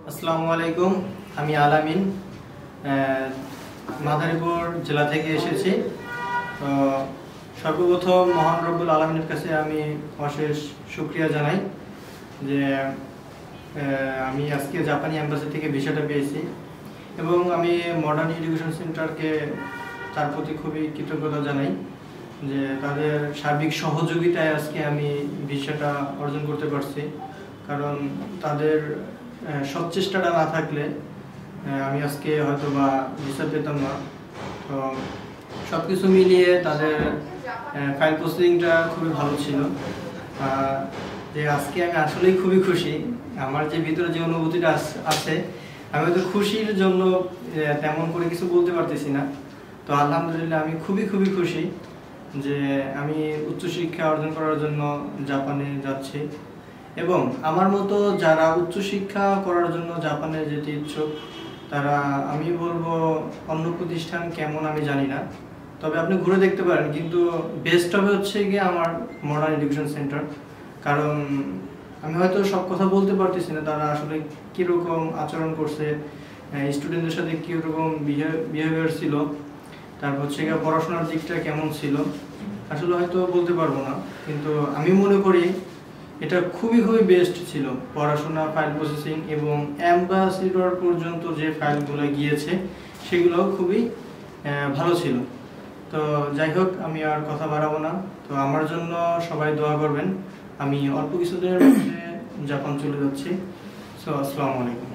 আসসালামু আলাইকুম। আমি আলামিন মাদারীপুর জেলা থেকে এসেছি। তো সর্বপ্রথম মহান রব্বুল আলামিনের কাছে আমি অশেষ শুকরিয়া জানাই যে আমি আজকে জাপানি এম্বাসি থেকে ভিসাটা পেয়েছি এবং আমি মডার্ন এডুকেশন সেন্টারকে তার প্রতি খুবই কৃতজ্ঞতা জানাই যে তাদের সার্বিক সহযোগিতায় আজকে আমি ভিসাটা অর্জন করতে পারছি। কারণ তাদের সচ্চেষ্টাটা না থাকলে আমি আজকে হয়তো বা ভিসা পেতাম না। তো সব কিছু মিলিয়ে তাদের ফাইল প্রসেসিংটা খুবই ভালো ছিল। যে আজকে আমি আসলেই খুবই খুশি। আমার যে ভিতরে যে অনুভূতিটা আছে আমি হয়তো খুশির জন্য তেমন করে কিছু বলতে পারতেছি না। তো আলহামদুলিল্লাহ আমি খুবই খুশি যে আমি উচ্চশিক্ষা অর্জন করার জন্য জাপানে যাচ্ছি এবং আমার মতো যারা উচ্চশিক্ষা করার জন্য জাপানে যেতে ইচ্ছুক তারা, আমি বলবো অন্য প্রতিষ্ঠান কেমন আমি জানি না, তবে আপনি ঘুরে দেখতে পারেন, কিন্তু বেস্ট হবে হচ্ছে গিয়ে আমার মডার্ন এডুকেশন সেন্টার। কারণ আমি হয়তো সব কথা বলতে পারতেছি না তারা আসলে কীরকম আচরণ করছে, স্টুডেন্টদের সাথে কীরকম বিহেভিয়ার ছিল, তারপর হচ্ছে গিয়ে পড়াশোনার দিকটা কেমন ছিল, আসলে হয়তো বলতে পারবো না। কিন্তু আমি মনে করি এটা খুবই বেস্ট ছিল। পড়াশোনা, ফাইল প্রসেসিং এবং অ্যাম্বাসিডর পর্যন্ত যে ফাইলগুলো গিয়েছে সেগুলোও খুবই ভালো ছিল। তো যাই হোক, আমি আর কথা বাড়াবো না। তো আমার জন্য সবাই দোয়া করবেন। আমি অল্প কিছুদিনের মধ্যে জাপান চলে যাচ্ছি। সো আসসালামু আলাইকুম।